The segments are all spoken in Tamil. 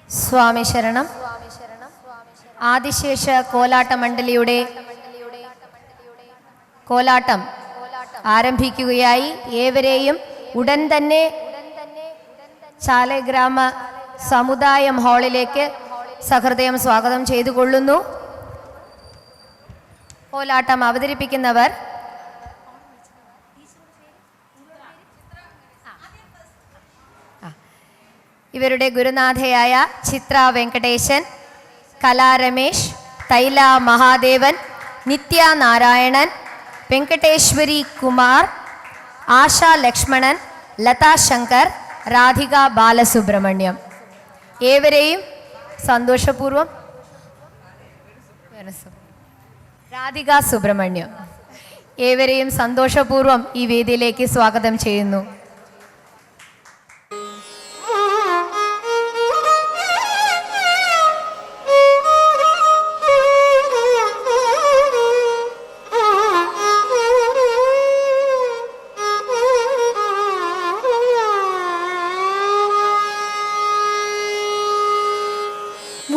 സ്വാമി ശരണം. ആദിശേഷ കോലാട്ട മണ്ഡലിയുടെ കോലാട്ടം ആരംഭിക്കുകയായി. ഏവരെയും ഉടൻ തന്നെ ചാലഗ്രാമ സമുദായം ഹാളിലേക്ക് സഹൃദയം സ്വാഗതം ചെയ്തുകൊള്ളുന്നു. കോലാട്ടം അവതരിപ്പിക്കുന്നവർ ഇവരുടെ ഗുരുനാഥയായ ചിത്ര വെങ്കടേശൻ, കലാ രമേശ്, തൈല മഹാദേവൻ, നിത്യ നാരായണൻ, വെങ്കടേശ്വരി കുമാർ, ആശ ലക്ഷ്മണൻ, ലതാ ശങ്കർ, രാധിക ബാലസുബ്രഹ്മണ്യം. ഏവരെയും സന്തോഷപൂർവം രാധിക സുബ്രഹ്മണ്യം ഏവരെയും സന്തോഷപൂർവം ഈ വേദിയിലേക്ക് സ്വാഗതം ചെയ്യുന്നു.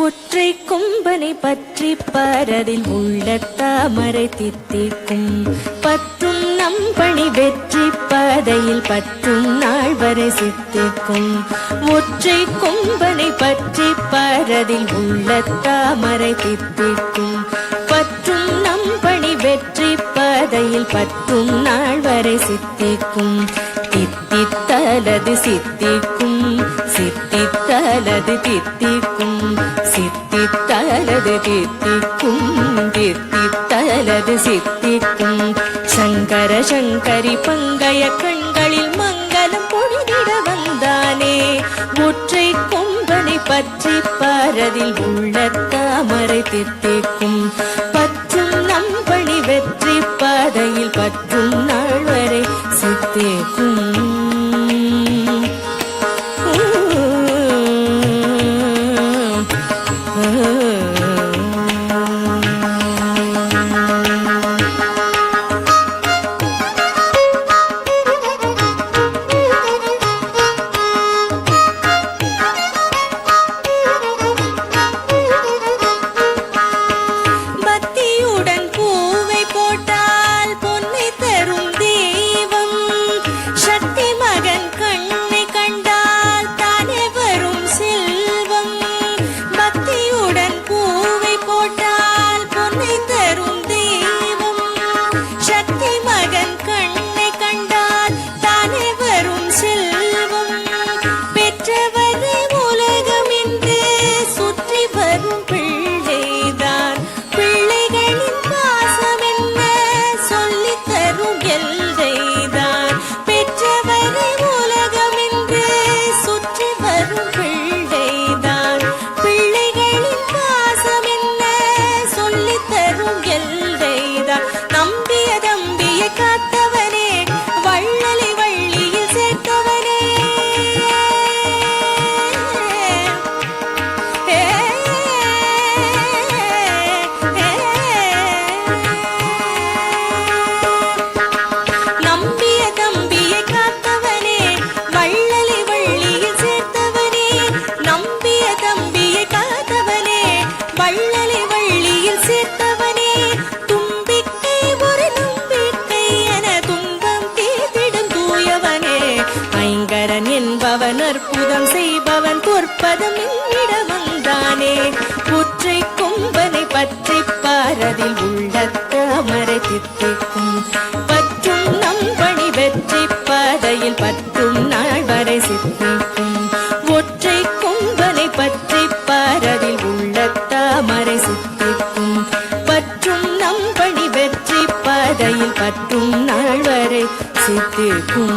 ஒற்றை கொம்பனை பற்றி பரதில் உள்ள தாமரை தித்திக்கும் பற்றும் நம்பணி வெற்றி பதையில் பற்றும் நாள் வரை சித்திக்கும். ஒற்றை கொம்பனை பற்றி பரதில் உள்ள தாமரை தித்திக்கும் பற்றும் நம்பணி வெற்றி பதையில் பற்றும் நாள் வரை சித்திக்கும். தித்தித்தலது சித்திக்கும், சித்தித்தலது தித்திக்கும், சித்தித்தலது தித்திக்கும், தித்தித்தலது சித்திக்கும். சங்கர சங்கரி பங்கைய கண்களில் மங்களம் பொழிந்திட வந்தானே. ஒற்றை கொம்பனை பற்றி பரதில் உள்ள தாமரை தித்திக்கும் பற்றும் நம்பணி வெற்றி பதையில் பற்றும் நாள் வரை சித்திக்கும். என்பவன் அற்புதம் செய்பவன் பொற்பதம் இட வந்தானே. ஒற்றை கொம்பனை பற்றி பாரதில் உள்ள தாமரை தித்திக்கும் பற்றும் நம்பணி வெற்றி பாதையில் பற்றும் நாள் வரை சித்திக்கும். ஒற்றை கொம்பனை பற்றி பாரதில் உள்ள தாமரை சித்திக்கும் பற்றும் நம்பணி வெற்றி பாதையில் பற்றும் நாள் வரை சித்திக்கும்.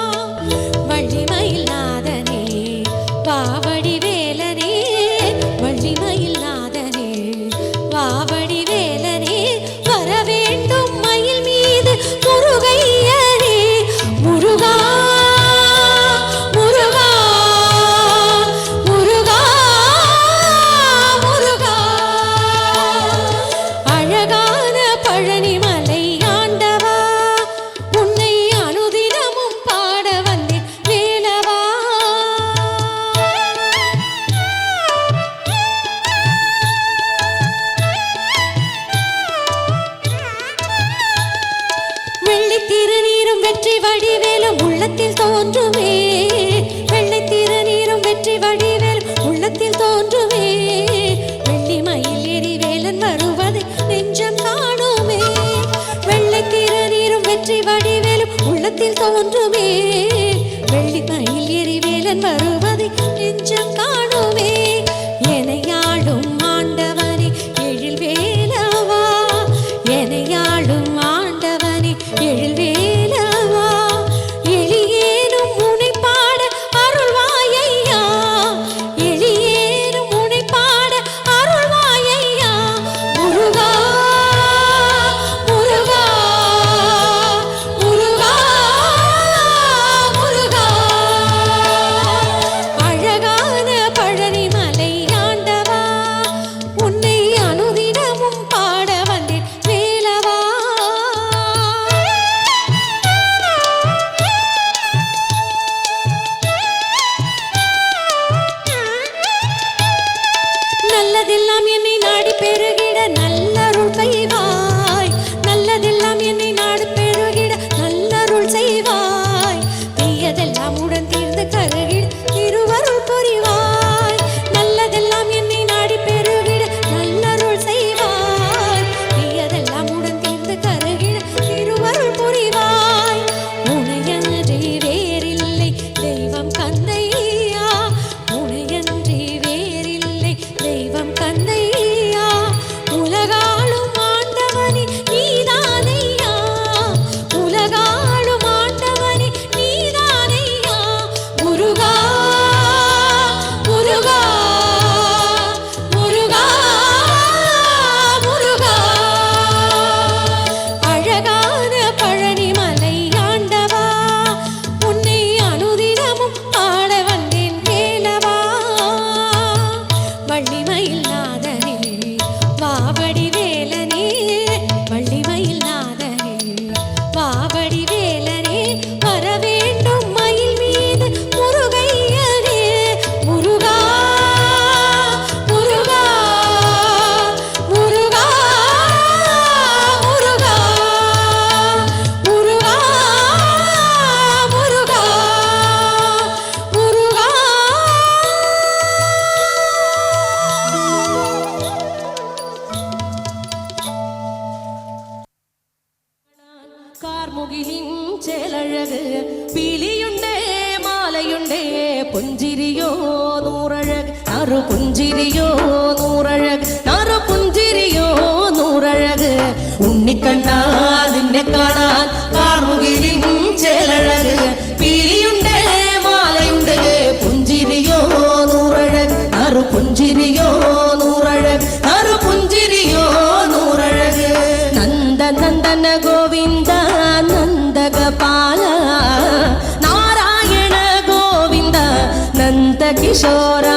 தோன்றுமே வெள்ளிமயில் எரிவேலன் வருவதை நெஞ்சம் காணுமே எனையாளும் ஆண்டவனே எழில் வேலவா எனையாளும் ஆண்டவனே எழில் வேலவா எளியேனும் உனை பாட அருள்வாயையா எளியேனும் உனை பாட அருள்வாயையா முருகா முருகா முருகா முருகா அழகான பழனிமலை ஆண்டவா உன்னை அனுதினமும் பாட வந்தேன் வேலவா நல்லதெல்லாம் என்னை நாடி பெருகிட நல்லருள் செய்வாய் நல்லதெல்லாம் என்னை நாடி பெருகிட நல்லருள் செய்வாய் தீயதெல்லாம் உடன் தீர்ந்து கருகிட திருவருள் புரிவாய் நல்லதெல்லாம் என்னை நாடி பெருகிட நல்லருள் செய்வாய் தீயதெல்லாம் உடன் தீர்ந்து கருகிட திருவருள் புரிவாய் உனையன்றி வேறில்லை தெய்வம் கந்தையா உனையன்றி வேறில்லை தெய்வம் கந்தையா உலகாளும் ஆண்டவனே நீதானையா உலகாளும் ஆண்டவனே நீதானையா முருகா முருகா முருகா முருகா அழகான பழனிமலை ஆண்டவா உன்னை அனுதினமும் பாட வந்தேன் வேலவா வள்ளிமயில் நாதனே வாவடி வேலனே வள்ளிமயில் நாதனே வாவடி வேலனே வர வேண்டும் மயில் மீது முருகையனே முருகா முருகா முருகா முருகா முருகா முருகா முருகா കാർമുകിലിൻ ചേലഴക് പീലിയുണ്ടേ മാലയുണ്ടേ പുഞ്ചിരിയോ നൂറഴക് നറു പുഞ്ചിരിയോ നൂറഴക് നറു പുഞ്ചിരിയോ നൂറഴക് ഉണ്ണിക്കണ്ണാ നിന്നെ കാണാൻ കാർമുകിലിൻ ചേലഴക് പീലിയുണ്ടേ മാലയുണ്ടേ പുഞ്ചിരിയോ നൂറഴക് നറു പുഞ്ചിരിയോ നൂറഴക് നറു പുഞ്ചിരിയോ നൂറഴക് നന്ദനന്ദന ഗോവിന്ദ നന്ദഗപാല നാരായണ ഗോവിന്ദ നന്ദകിശോര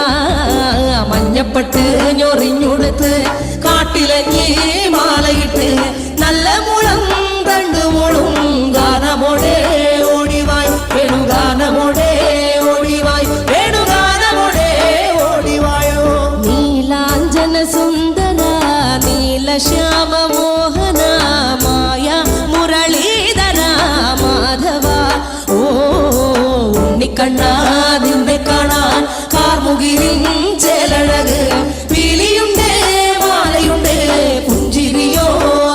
മഞ്ഞപ്പെട്ട് ഞൊറിഞ്ഞുടുത്ത് കാട്ടിലഞ്ഞി മാലയിട്ട് നല്ല മുളം തണ്ടുമുളും ഗാനമോടെ ഓടിവായ് വേണുഗാനമോടെ ഓടിവായ് വേണുഗാനമോടെ ഓടിവായോ നീലാഞ്ജന സുന്ദര നീലശ്യാമ മോഹന മായ മുരളീധര മാധവ ഓ ഉണ്ണിക്കണ്ണാ നിന്നെ കാണാൻ കാർമുകിലിൻ ചേലഴക് പീലിയുണ്ടേ മാലയുണ്ടേ പുഞ്ചിരിയോ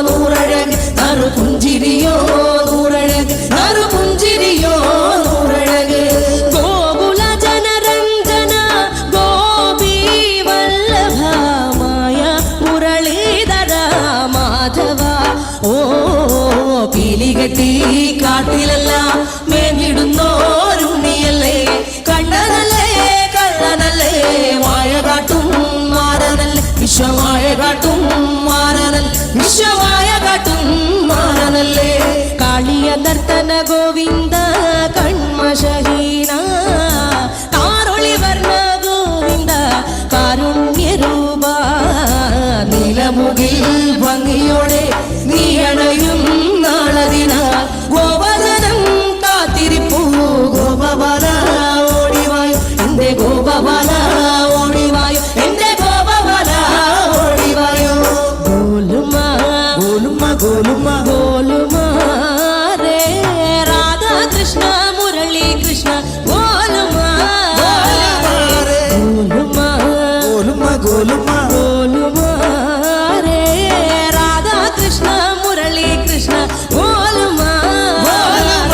നൂറഴക് നറു പുഞ്ചിരിയോ നൂറഴക് നറു പുഞ്ചിരിയോ നൂറഴക് ഗോകുല ജനരഞ്ജന ഗോപി വല്ലഭ മായ മുരളീധര മാധവ ഓ പീലികെട്ടി കാട്ടിലെല്ലാം മേഞ്ഞിടുന്നോരുണ്ണിയല്ലേ കണ്ണനല്ലേ കള്ളനല്ലേ മായ കാട്ടും മാറനല്ലേ വിശ്വമായ കാട്ടും മാറനല്ലേ വിശ്വമായ കാട്ടും മാറനല്ലേ കാളിയ നർത്തന ഗോവിന്ദ കൺമശഹീന കാരൊളി വർണ്ണ ഗോവിന്ദ കാരുണ്യരൂപ നീലമുകിൽ ഭംഗിയോടെ നീ അണയും നാളതിന ഗോവർദ്ധനം കാത്തിരിപ്പൂ ഗോപബാല ഓടിവായു എന്റെ ഗോപബാല ഓടിവായു എന്റെ ഗോപബാല ഓടിവായു ഗോലുമ ഗോലുമ ഗോലുമ ഗോലുമ രേ രാധാ കൃഷ്ണ മുരളി കൃഷ്ണ ഗോലുമ ഗോലുമ ഗോലുമ ഗോലുമ ഗോലുമ രേ രാധാ കൃഷ്ണ മുരളി കൃഷ്ണ ഗോലുമ ഗോലുമ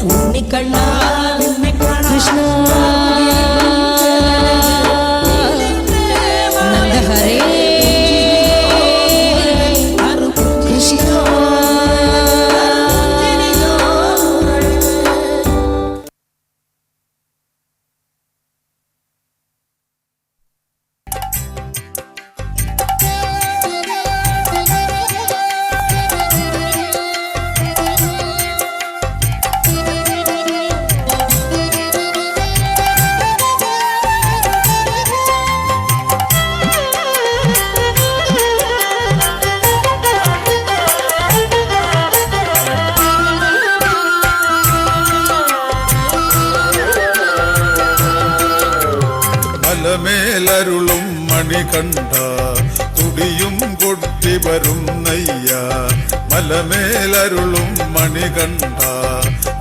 ഉണ്ണിക്കണ്ണ കൃഷ്ണ നന്ദഹരേ കൃഷ്ണ മലമേലരുളും മണികണ്ഠ തുടിയും കൊട്ടി വരും നയ്യ മലമേലരുളും മണികണ്ഠ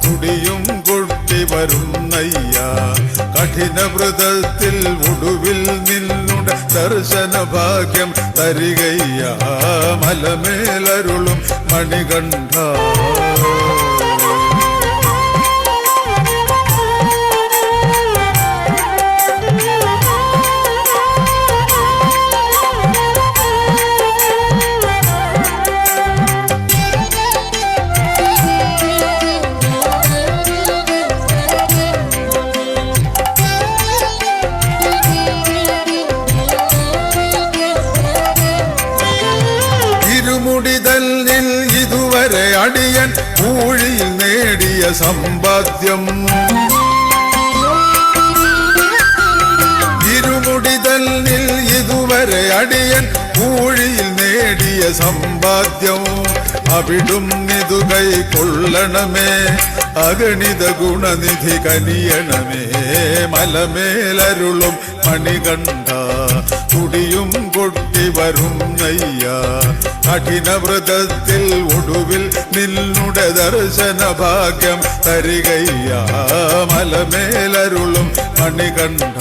തുടിയും കൊട്ടി വരും നയ്യ കഠിനവ്രതത്തിൽ ഒടുവിൽ നിന്നുടെ ദർശന ഭാഗ്യം തരികയ്യ മലമേലരുളും മണികണ്ഠ ഇരുമുടിതല്ലിൽ ഇതുവരെ അടിയൻ ഊഴിയിൽ നേടിയ സമ്പാദ്യം ഇരുമുടിതല്ലിൽ ഇതുവരെ അടിയൻ ഊഴിയിൽ നേടിയ സമ്പാദ്യം അവിടും നിതു കൈക്കൊള്ളണമേ അഗണിത ഗുണനിധി കനിയണമേ മലമേലരുളും മണികണ്ഠ തുടിയും കൊട്ടി വരും നയ്യ കഠിനവ്രതത്തിൽ ഒടുവിൽ നിന്നുടെ ദർശന ഭാഗ്യം തരികയ്യ മലമേലരുളും മണികണ്ഠ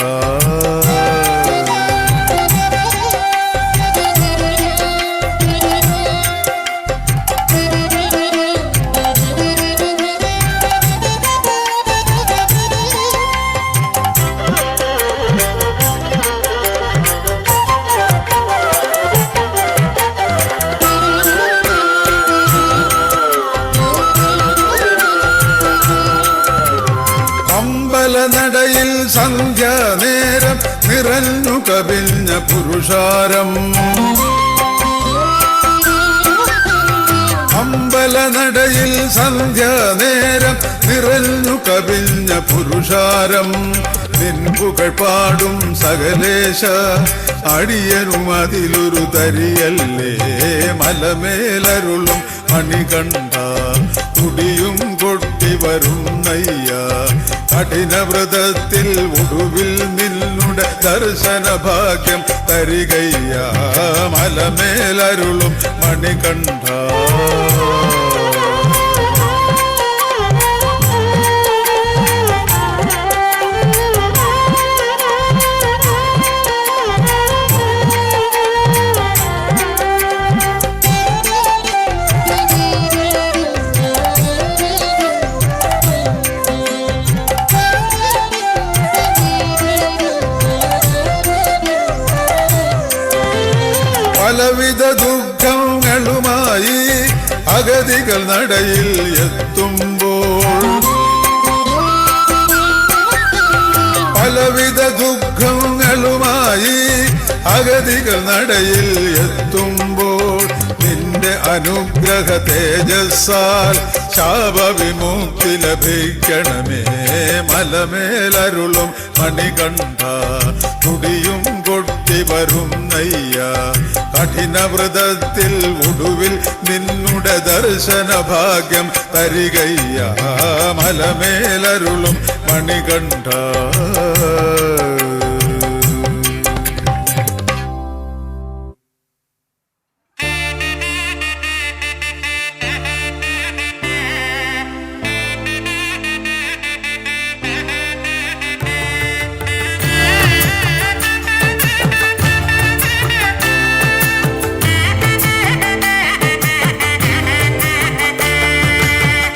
നടയിൽ സന്ധ്യാനേരം നിറഞ്ഞു കവിഞ്ഞ പുരുഷാരം അമ്പലനടയിൽ സന്ധ്യാനേരം നിറഞ്ഞു കവിഞ്ഞ പുരുഷാരം നിൻപുകൾ പാടും സകലേശ അടിയനും അതിലൊരു തരിയല്ലേ മലമേലരുളും മണികണ്ഠ തുടിയും കൊട്ടി വരും നയ്യ കഠിനവ്രതത്തിൽ ഒടുവിൽ നിന്നുടെ ദർശന ഭാഗ്യം തരികയ്യ മലമേലരുളും മണികണ്ഠ പലവിധ ദുഃഖങ്ങളുമായി അഗതികൾ നടയിൽ എത്തുമ്പോൾ പലവിധ ദുഃഖങ്ങളുമായി അഗതികൾ നടയിൽ എത്തുമ്പോൾ നിന്റെ അനുഗ്രഹ തേജസ്സാൽ ശാപവിമുക്തി ലഭിക്കണമേ മലമേലരുളും മണികണ്ഠ തുടിയും കൊട്ടി വരും നയ്യ കഠിനവ്രതത്തിൽ ഒടുവിൽ നിന്നുടെ ദർശന ഭാഗ്യം തരികയ്യ മലമേലരുളും മണികണ്ഠ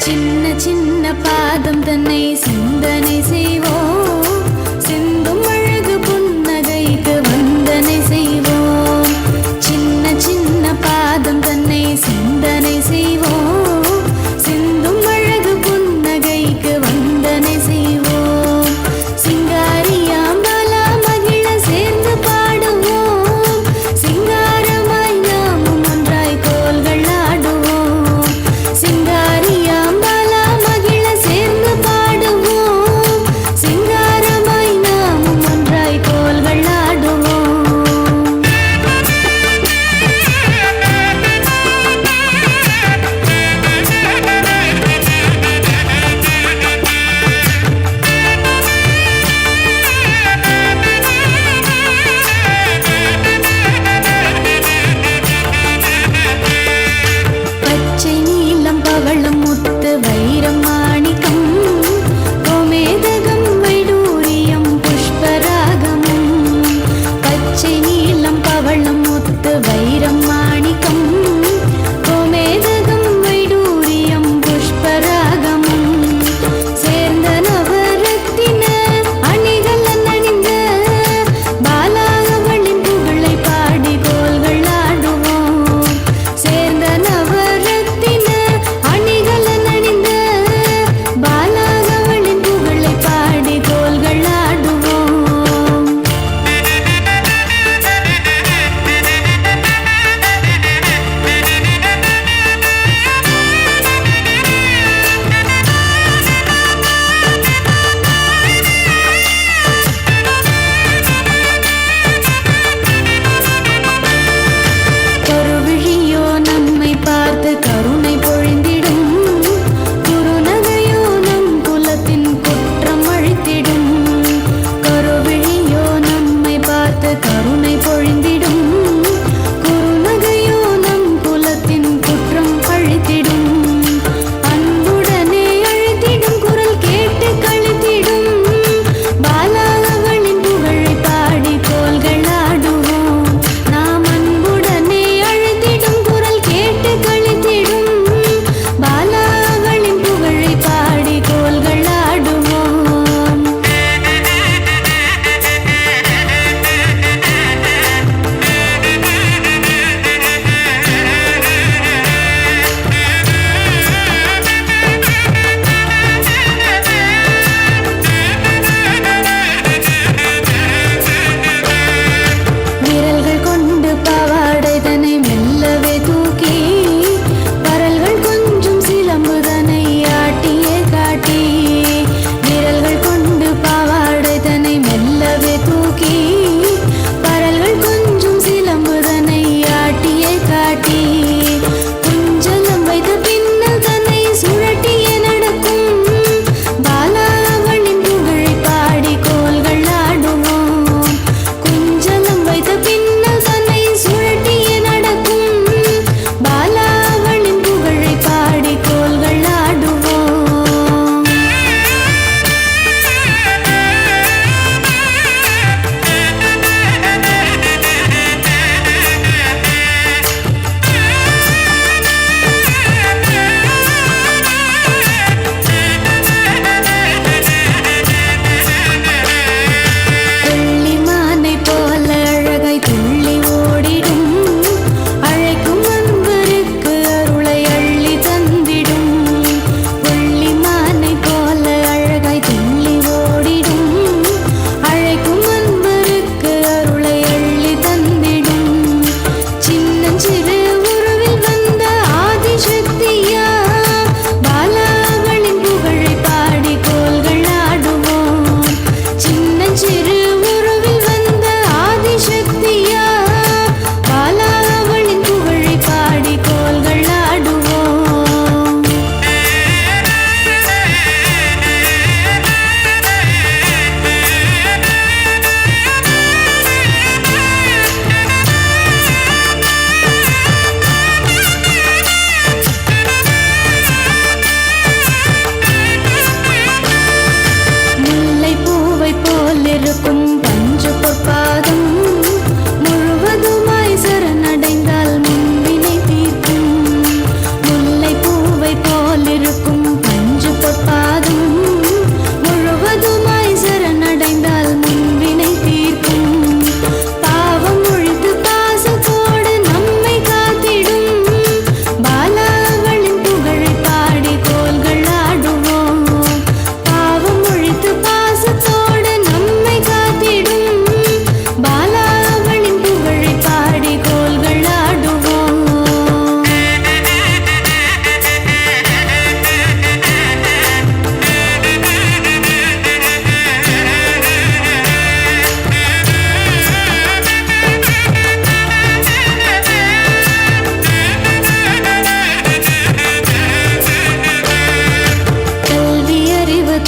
చిన్న చిన్న పాదం தன்னை சிந்தனை செய்வோம் சிந்தும் அழகு புன்னகைக்கு வந்தனை செய்வோம் சின்ன சின்ன பாதம் தன்னை சிந்தனை செய்வோம் சிந்தும் அழகு புன்னகைக்கு வந்தனை செய்வோம் சிங்காரியாம் பாலா மகிழ சேர்ந்து பாடுவோம் சிங்காரமாய் நாமும் ஒன்றாய் கோல்கள் ஆடுவோம் சிங்காரியாம் பாலா மகிழ சேர்ந்து பாடுவோம்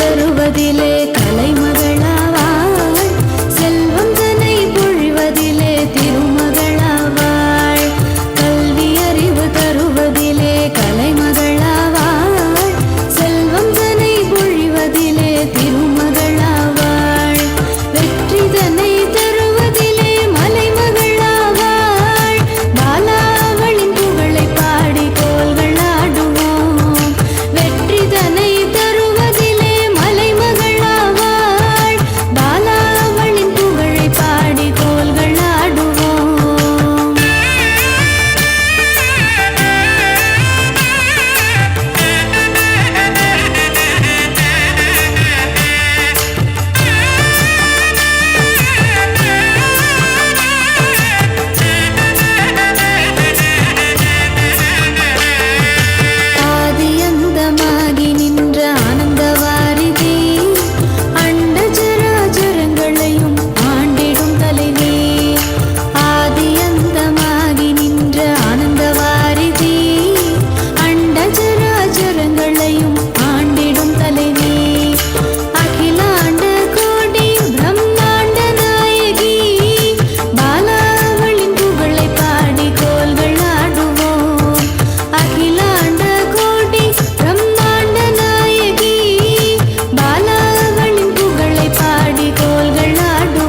தருவதிலே கலைமகளாவாள், செல்வம் தன்னை பொழிவதிலே திருமகளாவாள். கல்வி அறிவு தருவதிலே கலைமகளாவாள், செல்வம் தன்னை பொழிவதிலே திருமகளாவாள். வெற்றி தன்னை தருவதிலே மலைமகளாவாள், பாலாவளின் புகழை பாடி கோல்கள் ஆடுவோம். வெற்றி தன்னை தருவதிலே மலைமகளாவாள், பாலாவளின் புகழை பாடி கோல்கள் ஆடுவோம். ஆதியந்தமாகி நின்ற ஆனந்தவாரிதி, அண்ட ஜராஜரங்களையும் ஆண்டிடும் தலைவி. ஆதியந்தமாகி நின்ற ஆனந்தவாரிதி, அண்ட ஜராஜரங்களையும் ஆண்டிடும் தலைவி. அகிலாண்ட கோடி பிரம்மாண்ட நாயகி, பாலாவளின் புகழை பாடி கோல்கள் ஆடுவோம். அகிலாண்ட கோடி பிரம்மாண்ட நாயகி, பாலாவளின் புகழை பாடி கோல்கள் ஆடுவோம்.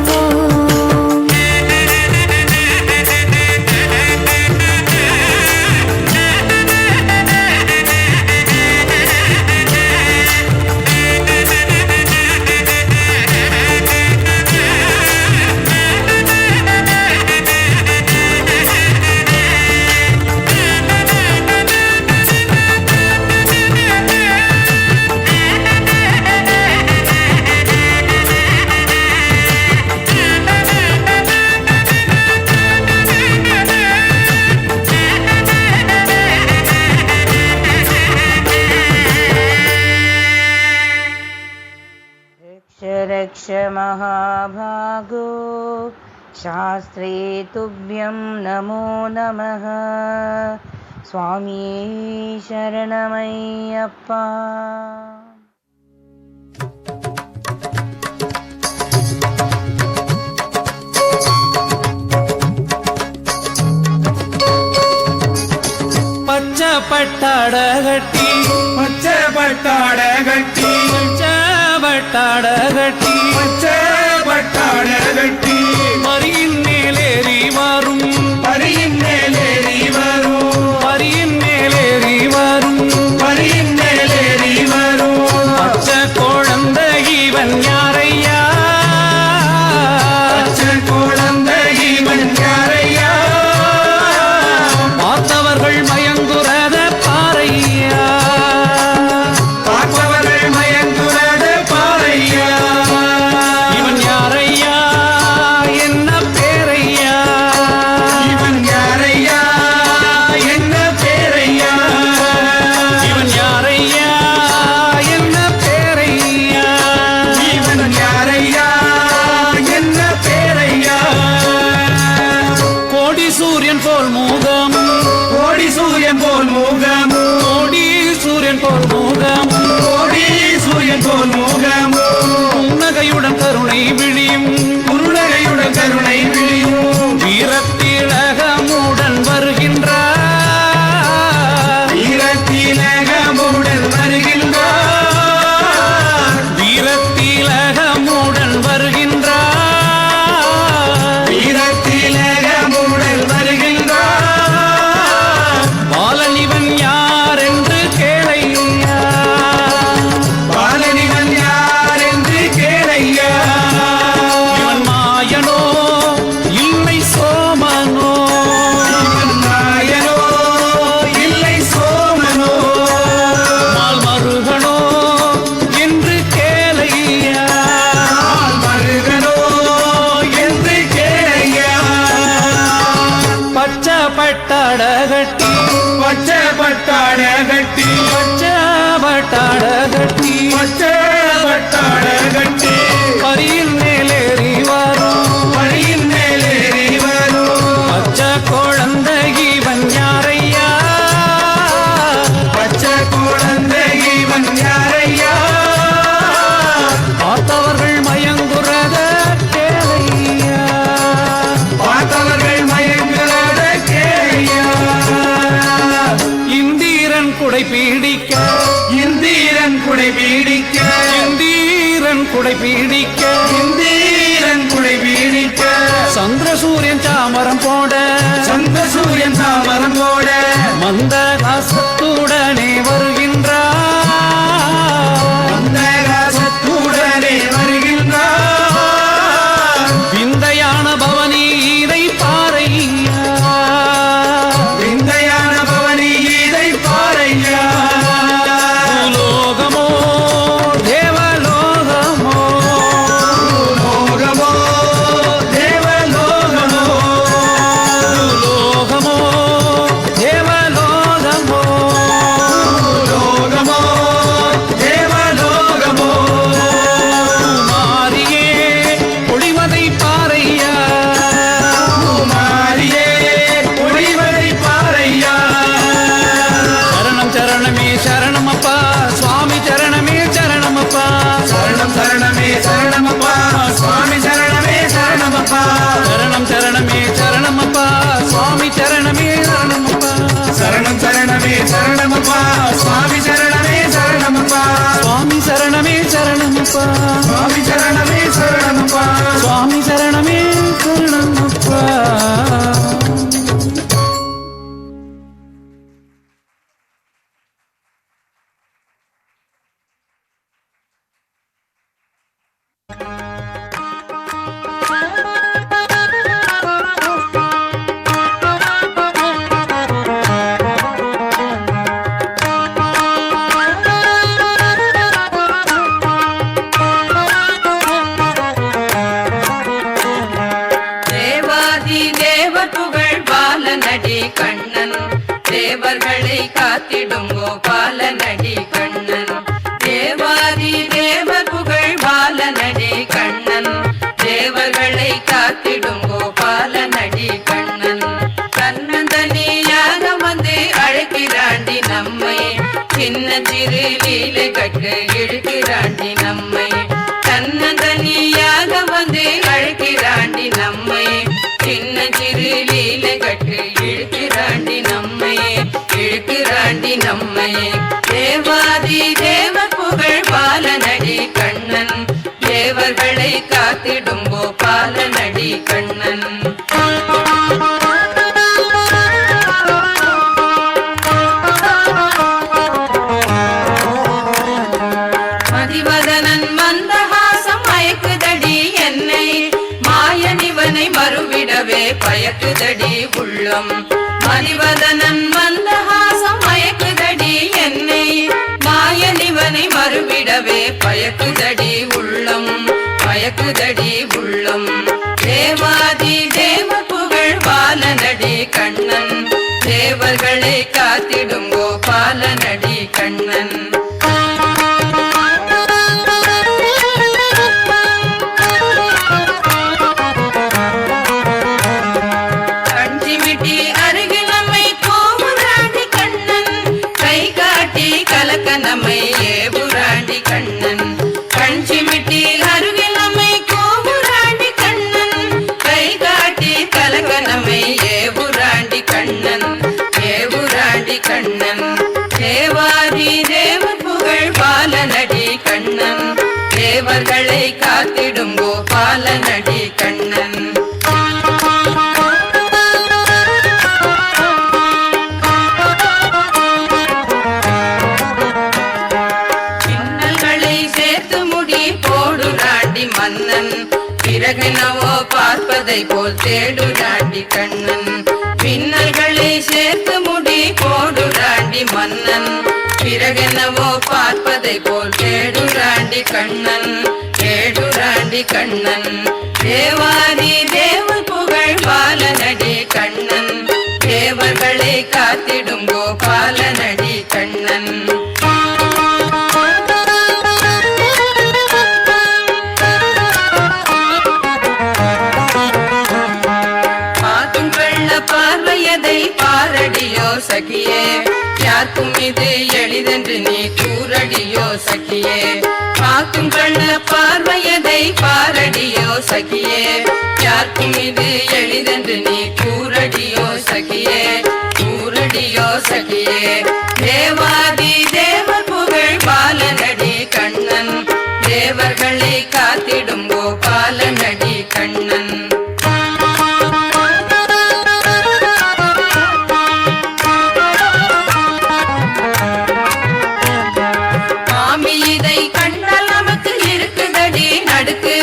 रक्ष महाभागो शास्त्रे तुभ्यं नमो नमः स्वामी शरणमय्यप्पा பச்சை பட்டாட கட்டி பச்சை பட்டாட கட்டி பச்சை பட்டாட கட்டி பச்சை பட்டாட கட்டி மரியின் மேலேறி வரும் மரியின் மேலேறி வரும் மரியின் மேலேறி வரும் மரியின் மேலேறி வரும் பச்சை குழந்தை இவன் யாரையா பச்சை குழந்தை இவன் யாரையா பார்த்தவர்கள் மயங்குறத பாறையா பார்த்தவர்கள் மயங்குறத பாறையா இவன் யாரையா என்ன பேரையா இவன் யாரையா என்ன பேரையா இவன் யாரையா என்ன பேரையா இவன் யாரையா என்ன பேரையா கோடி சூரியன் போல் மூகம் கோடி சூரியன் போல் மூகம் கோடி சூரியன் போல் மூகம் கோடி சூரியன் போல் மூகம் புன்னகையுடன் கருணை விழியும் புன்னகையுடன் கருணை விழியும் வீரத்திலகமுடன் வருகின்றார் வீரத்திலகமுடன் வருகின்றார் வீரத்திலகமுடன் வருகின்றார் வீரத்திலகமுடன் வருகின்றார் பாலன் இவன் யார் என்று கேளையா பாலன் இவன் யார் குடை பீடிக்க இந்திரன் குடை பீடிக்க சந்திர சூரியன் சாமரம் போட சந்திர சூரியன் சாமரம் போட மந்தகாசத்துடனே வருகின்றார் மந்தகாசத்துடனே வருகின்றார் விந்தையான பவனி இதை பாறையா விந்தையான பவனி இதை பாறையா லோகமோ தேவலோகமோ லோகமோ தேவலோகமோ லோகமோ தேவலோகமோ லோகமோ தேவலோகமோ மாறியே பொழிவதை பாறையா மாறியே ஒளிவதை பாறையா சரணம் சரணமே சரணமப்பா சுவாமி சரணமே சரணமப்பா சரணம் சரணமே சரணமப்பா சுவாமி சரணமே சரணமப்பா சரணம் சரணமே சரணமப்பா சுவாமி சரணமே சரணமப்பா சரணம் சரணமே சரணமப்பா சுவாமி சரணமே சரணமப்பா சுவாமி சரணமே சரணமப்பா சுவாமி சரணமே சரணமப்பா சுவாமி சரணமே சரணமப்பா தேவாதி தேவர் புகழ் பாலனடி கண்ணன் தேவர்களை காத்திடும் கோபாலனடி கண்ணன் தேவாதி தேவர் புகழ் பாலனடி கண்ணன் தேவர்களை காத்திடும் கோபாலனடி கண்ணன் கண்ணந்தனியாக வந்து அழைக்கிறாண்டி நம்மை சின்ன சிறு லீலை கட்டு இழுக்கிறாண்டி நம்மை கண்ணந்தனியாக வந்து அழைக்கிறாண்டி நம்மை சின்ன சிறு லீலை கட்டு இழுக்கிறாண்டி நம்மை இழுக்கிறாண்டி நம்மை தேவாதி தேவ புகழ் பாலனடி கண்ணன் தேவர்களை காத்திடும் கோபாலனடி கண்ணன் மதிவதனன் மந்தஹாசம் மயக்குதடி என்னை மாயனிவனை மறுவிடவே பயக்குதடி உள்ளம் மதிவதனன் மந்தஹாசம் மயக்குதடி என்னை மாயனிவனை மறுவிடவே பயக்குதடி உள்ளம் பயக்குதடி உள்ளம் தேவாதி தேவ புகழ் பாலனடி கண்ணன் தேவர்களை காத்திடும் கோபாலனடி கண்ணன் கஞ்சிமிட்டி அருகில் நம்மை கோபுராண்டி கண்ணன் கை காட்டி கலக்க நம்மை ஏபுராண்டி கண்ணன் கஞ்சிமிட்டி அருகில் நம்மை கோபுராண்டி கண்ணன் கை காட்டி கலக்க நம்மை ஏபுராண்டி கண்ணன் ஏபுராண்டி கண்ணன் தேவாதி தேவ புகழ் பாலனடி கண்ணன் தேவர்களை காத்திடும் கோபாலனடி கண்ணன் சின்னல்களை சேர்த்து முடி போடுராண்டி மன்னன் பிறகெனவோ பார்ப்பதை போல் தேடுராண்டி கண்ணன் பின்னல்களை சேர்த்து முடி போடுராண்டி மன்னன் பிறகெனவோ பார்ப்பதை போல் தேடுராண்டி கண்ணன் தேடுராண்டி கண்ணன் தேவாதி தேவ புகழ் பாலனடி கண்ணன் தேவர்களை காத்திடும் கோபாலனடி கண்ணன் பார்க்கும் கள்ள பார்வையதை பாரடியோ சகியே யாருக்கும் இது எளிதென்று நீ கூறடியோ சகியே பார்க்கும் கள்ள பார்வையதை பாரடியோ சகியே யாருக்கும் இது எளிதென்று நீ கூறடியோ சகியே கூறடியோ சகியே தேவாதி தேவ புகழ் பாலனடி கண்ணன் தேவர் தேவர்களை காத்திடும் கோபாலனடி கண்ணன். மாமி இதை கண்டால் நமக்கு இருக்குதடி நடுக்கு,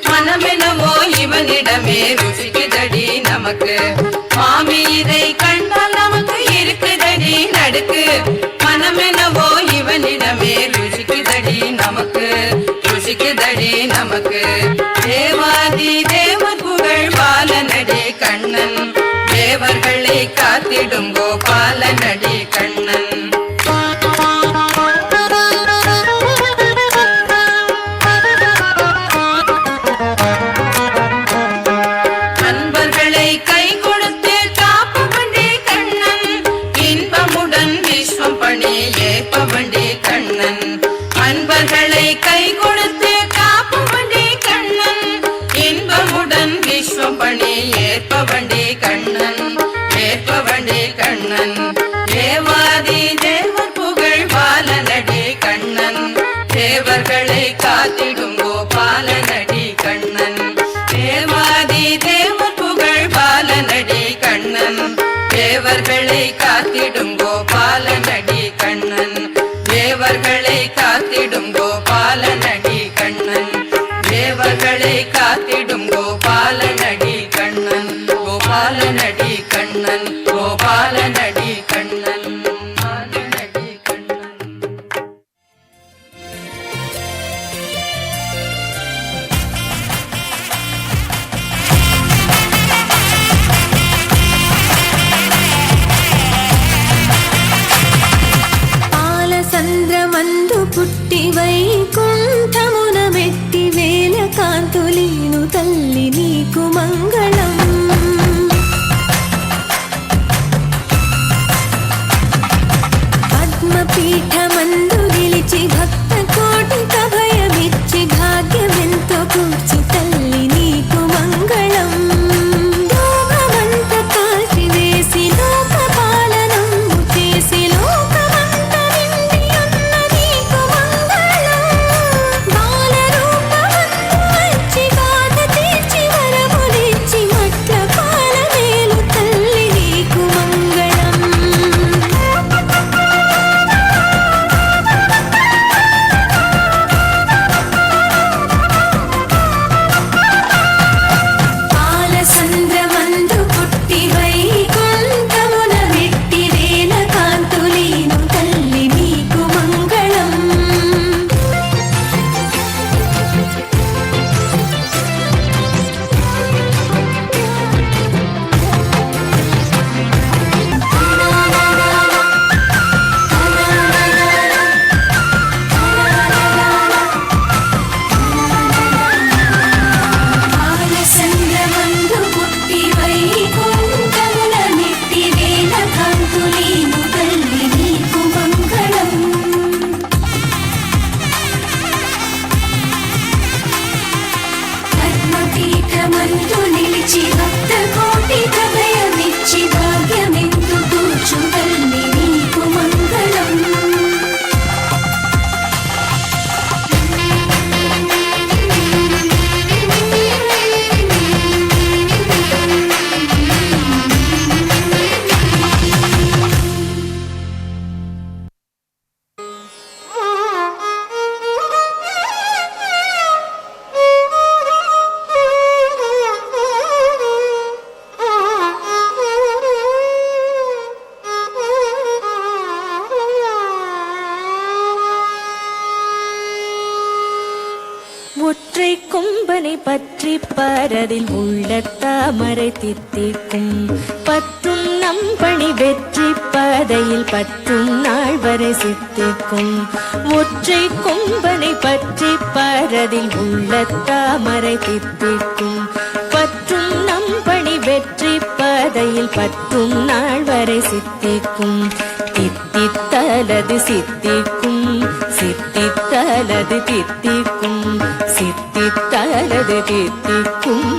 மனமெனவோ இவனிடமே ருசிக்குதடி நமக்கு. மாமி இதை கண்டால் நமக்கு இருக்குதடி நடுக்கு, மனமெனவோ இவனிடமே ருசிக்குதடி நமக்கு, ருசிக்குதடி நமக்கு. தேவாதி தேவர் புகழ் பாலனடி கண்ணன், தேவர்களை காத்திடும் கோபாலனடி கண்ணன். அன்பர்களை கை கொடுத்து காப்பவண்டி கண்ணன், இன்பமுடன் விஸ்வம் பணி ஏற்பவண்டி கண்ணன். அன்பர்களை கை கொடுத்து காப்பவண்டி கண்ணன், இன்பமுடன் விஸ்வம் பணி ஏற்பவண்டி கண்ணன், ஏற்பவண்டி கண்ணன். தேவாதி தேவர் புகழ் பாலனடி கண்ணன், தேவர்களை காத்திடும் கோபாலனடி கண்ணன். தேவாதி தேவர் புகழ் பாலனடி கண்ணன், தேவர்களை காத்திடும் கோபாலனடி கண்ணன், தேவர்களை காத்திடும் கோபாலனடி கண்ணன், தேவர்களை காத்திடும் கோபாலனடி கண்ணன், கோபாலனடி கண்ணன், கோபாலனடி கண்ணன், கோபாலனடி கண்ணன். పాలసంద్రమందు పుట్టి వైకుంఠమున మెట్టి వేల కాంతులీను తల్లి నీకు మంగళం. పద్మపీఠమందు నిలిచి భక్త కోటిక భయమిచ్చి భాగ్యమెంతో కూర్చి తల్లి నీకు మంగళం. లోకమంత కాల్చి వేసి లోక పాలనము చేసి లోకమంత నిండి ఉన్న నీకు మంగళం. బాలరూపమందు వచ్చి బాధ తీర్చి వరములిచ్చి మట్ల పాలమేలు తల్లి నీకు మంగళం. పాలసంద్రమందు పుట్టి వైకుంఠమున మెట్టి వేల కాంతులీను తల్లి నీకు మంగళం. పాలసంద్రమందు పుట్టి వైకుంఠమున మెట్టి వేల కాంతులీను తల్లి నీకు మంగళం. పద్మపీఠమందు నిలిచి భక్త కోటిక భయమిచ్చి భాగ్యమెందు కూర్చు తల్లి నీకు మంగళం. ஒற்றை கொம்பனை பற்றி பரதில் உள்ள தாமரை தித்திக்கும் பற்றும் நம்பணி வெற்றி பதையில் பற்றும் நாள் வரை சித்திக்கும். ஒற்றை கொம்பனை பற்றி பரதில் உள்ள தாமரை தித்திக்கும் பற்றும் நம்பணி வெற்றி பதையில் பற்றும் நாள் வரை சித்திக்கும். தித்தித்தலது சித்திக்கும், சித்தித்தலது தித்திக்கும், சித்தித்தலது தித்திக்கும்,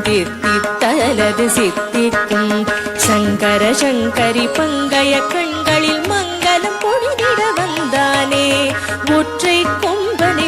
தித்தித்தலது சித்திக்கும். சங்கர சங்கரி பங்கைய கண்களில் மங்களம் பொழிந்திட வந்தானே. ஒற்றை கொம்பனை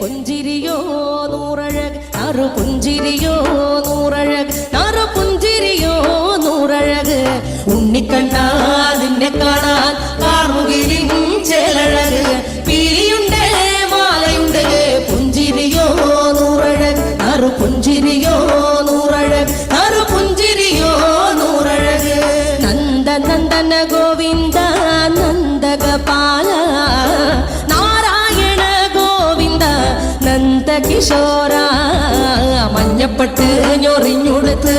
പുഞ്ചിരിയോ നൂറഴക് നറു പുഞ്ചിരിയോ നൂറഴക് നറു പുഞ്ചിരിയോ നൂറഴക് ഉണ്ണിക്കണ്ണാ നിന്നെ കാണാൻ കാർമുകിലിൻ ചേലഴക് പീലിയുണ്ട് മാലയുണ്ട് പുഞ്ചിരിയോ നൂറഴക് നറു പുഞ്ചിരിയോ നൂറഴക് നറു പുഞ്ചിരിയോ നൂറഴക് നന്ദനന്ദന ഗോവിന്ദ നന്ദഗപാല നാരായണ ഗോവിന്ദ നന്ദകിശോര മഞ്ഞപ്പെട്ട് ഞൊറിഞ്ഞുടുത്ത്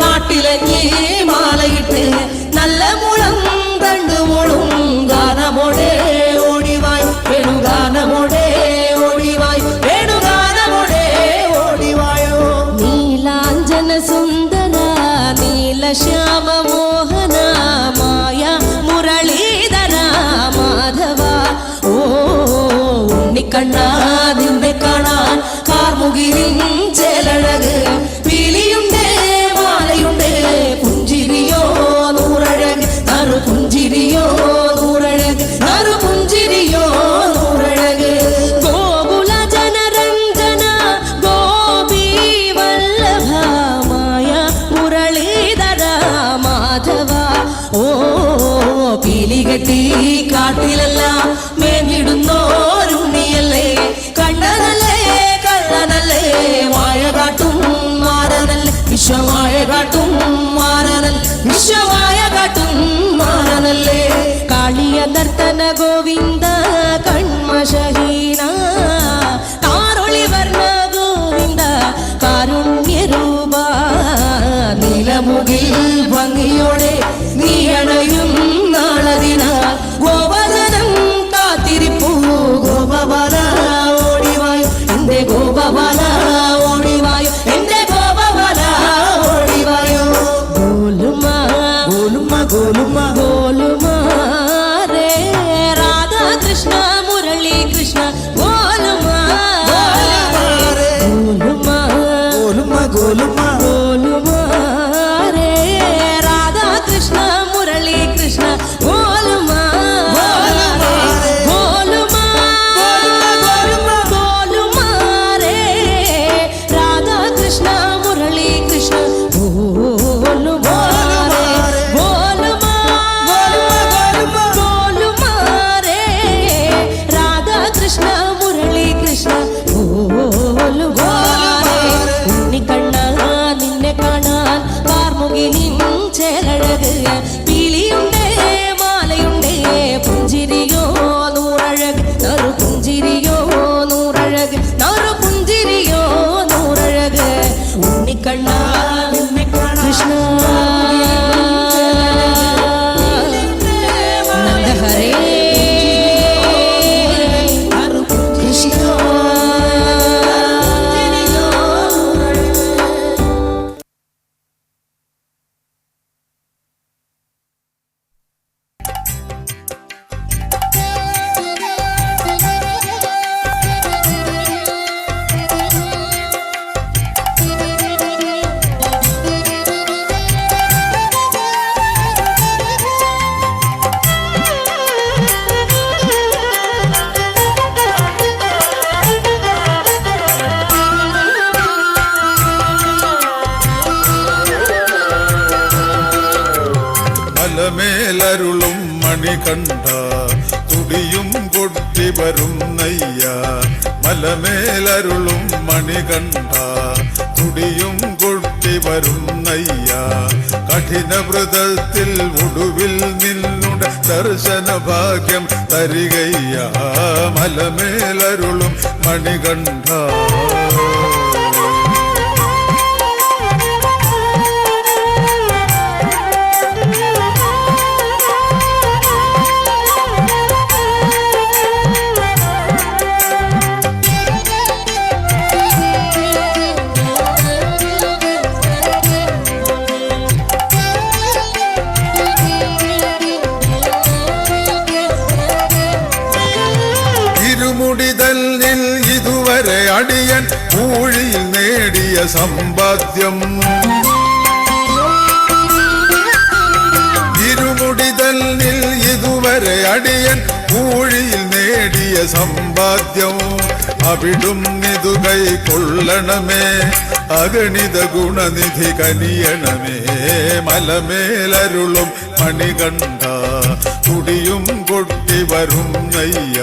കാട്ടിലഞ്ഞി മാലയിട്ട് നല്ല മുളം തണ്ടുമുളും ഗാനമോടെ ഓടിവായ് വേണുഗാനമോടെ ഓടിവായ് വേണുഗാനമോടെ ഓടിവായോ നീലാഞ്ജന സുന്ദര നീലശ്യാമ മോഹന മായ മുരളീധര മാധവ ഓ ഉണ്ണിക്കണ്ണാ നിന്നെ കാണാൻ കാർമുകിലിൻ ചേലഴക് പീലിയുണ്ട് മാലയുണ്ട് പുഞ്ചിരിയോ നൂറഴക് നറു പുഞ്ചിരിയോ നൂറഴക് നറു പുഞ്ചിരിയോ നൂറഴക് ഗോകുല ജനരഞ്ജന ഗോപി വല്ലഭ മായ മുരളീധര മാധവ ഓ പീലികെട്ടി കാട്ടിലെല്ലാം മേഞ്ഞിടുന്നോരുണ്ണിയല്ലേ കണ്ണനല്ലേ കള്ളനല്ലേ മായ കാട്ടും മാറനല്ലേ വിശ്വമായ കാട്ടും മാറനൽ വിശ്വമായ കാട്ടും മാറനല്ലേ കാളിയ നർത്തന ഗോവിന്ദ കൺമശഹീന കാറൊളി വർണ്ണ ഗോവിന്ദ കാരുണ്യരൂപ നീലമുകിൽ ഭംഗിയോടെ നീ അണയും നാളതിനാൽ ഗോപദനം കാത്തിരിപ്പൂ ഗോപബാല ഓടിവായു എന്റെ ഗോപബാല ഓടിവായു എന്റെ ഗോപബാല ഓടിവായു ഗോലുമ ഗോലുമ ഗോലുമ ഗോലുമ രേ രാധാ കൃഷ്ണ മുരളി കൃഷ്ണ ഗോലുമ ഗോലുമ ഗോലുമ ഗോലുമ ഗോലുമ രേ രാധാ കൃഷ്ണ മുരളി കൃഷ്ണ ഗോലുമ ഗോലുമ ഗോലുമ രേ രാധാ കൃഷ്ണ മുരളി കൃഷ്ണ ഗോലുമ ഗോലുമ ഗോലുമ രേ രാധാ കൃഷ്ണ മുരളി കൃഷ്ണ ഗോലുമ ഉണ്ണിക്കണ്ണാ നിന്നെ കാണാൻ കാർമുകിലിൻ ചേലഴക് പീലിയുണ്ട് മാലയുണ്ട് പുഞ്ചിരിയോ നൂറഴക് നറു പുഞ്ചിരിയോ നൂറഴക് നറു പുഞ്ചിരിയോ നൂറഴക് ഉണ്ണിക്കണ്ണാ നിന്നെ കാണാൻ കൃഷ്ണ നന്ദഹരേ കൃഷ്ണ മലമേലരുളും മണികണ്ഠ തുടിയും കൊട്ടി വരും നയ്യ മലമേലരുളും മണികണ്ഠ തുടിയും കൊട്ടി വരും നയ്യ കഠിനവ്രതത്തിൽ ഒടുവിൽ നിന്നുടെ ദർശന ഭാഗ്യം തരികയ്യ മലമേലരുളും മണികണ്ഠ ഇരുമുടിതല്ലിൽ ഇതുവരെ അടിയൻ ഊഴിയിൽ നേടിയ സമ്പാദ്യം ഇരുമുടിതല്ലിൽ ഇതുവരെ അടിയൻ ഊഴിയിൽ നേടിയ നേടിയ സമ്പാദ്യം അവിടുന്നിതു കൈക്കൊള്ളണമേ. അഗണിത ഗുണനിധി കനിയണമേ. മലമേലരുളും മണികണ്ഠ തുടിയും കൊട്ടി വരും നയ്യ.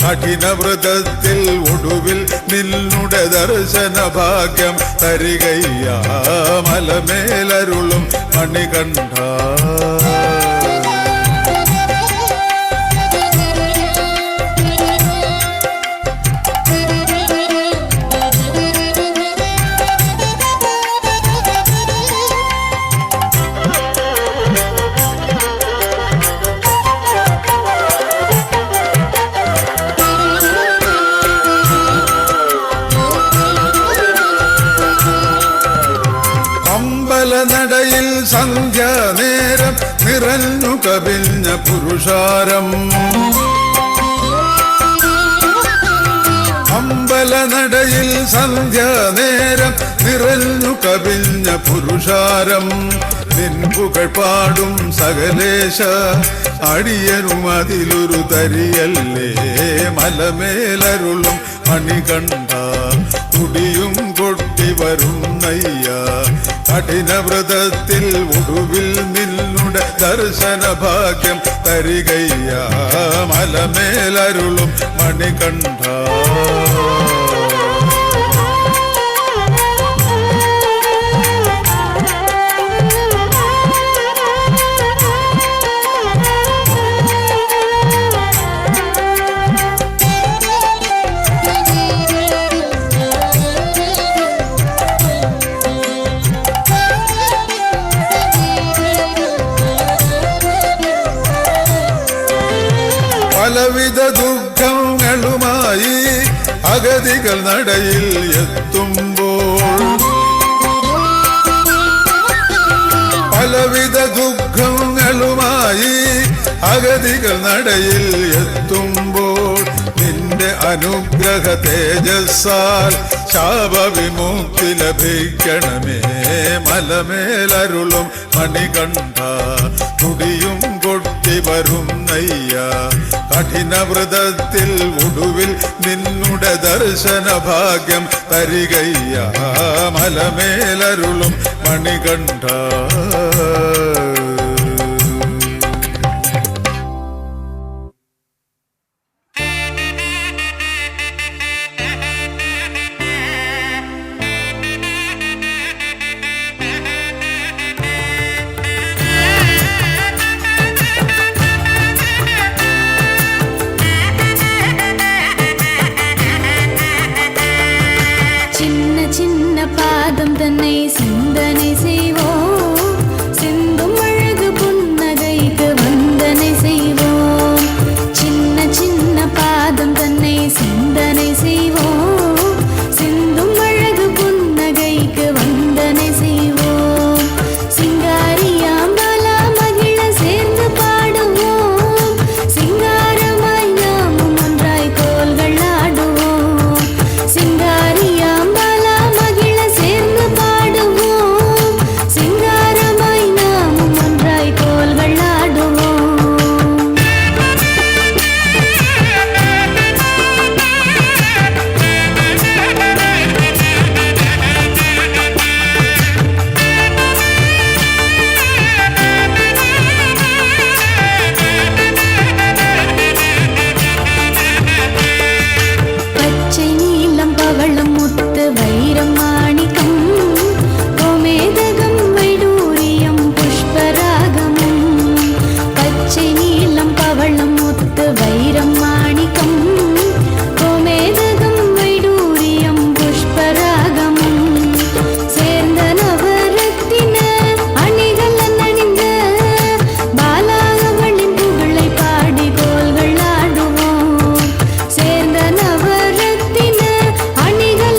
കഠിനവ്രതത്തിൽ ഒടുവിൽ നിന്നുടെ ദർശന ഭാഗ്യം തരികയ്യ. മലമേലരുളും മണികണ്ഠ. നടയിൽ സന്ധ്യാനേരം നിറഞ്ഞു കവിഞ്ഞ പുരുഷാരം. അമ്പലനടയിൽ സന്ധ്യാനേരം നിറഞ്ഞു കവിഞ്ഞ പുരുഷാരം. നിൻപുകൾ പാടും സകലേശ അടിയനും അതിലൊരു തരിയല്ലേ. മലമേലരുളും മണികണ്ഠ തുടിയും കൊട്ടി വരും നയ്യ. കഠിനവ്രതത്തിൽ ഒടുവിൽ നിന്നുടെ ദർശന ഭാഗ്യം തരികയ്യ. മലമേലരുളും മണികണ്ഠ. പലവിധ ദുഃഖങ്ങളുമായി അഗതികൾ നടയിൽ എത്തുമ്പോൾ. പലവിധ ദുഃഖങ്ങളുമായി അഗതികൾ നടയിൽ എത്തുമ്പോൾ. നിന്റെ അനുഗ്രഹ തേജസ്സാൽ ശാപവിമുക്തി ലഭിക്കണമേ. മലമേലരുളും മണികണ്ഠ തുടിയും കൊട്ടി വരും നയ്യ. കഠിനവ്രതത്തിൽ ഒടുവിൽ നിന്നുടെ ദർശന ഭാഗ്യം തരികയ്യ. മലമേലരുളും മണികണ്ഠ. பாதம் தன்னை சிந்தனை செய்வோம். சிந்தும் அழகு புன்னகைக்கு வந்தனை செய்வோம். சின்ன சின்ன பாதம் தன்னை சிந்தனை செய்வோம். சிந்தும் அழகு புன்னகைக்கு வந்தனை செய்வோம். சிங்காரியாம் பாலா மகிழ சேர்ந்து பாடுவோம். சிங்காரமாய் நாமும் ஒன்றாய் கோல்கள் ஆடுவோம். சிங்காரியாம் அணிகள்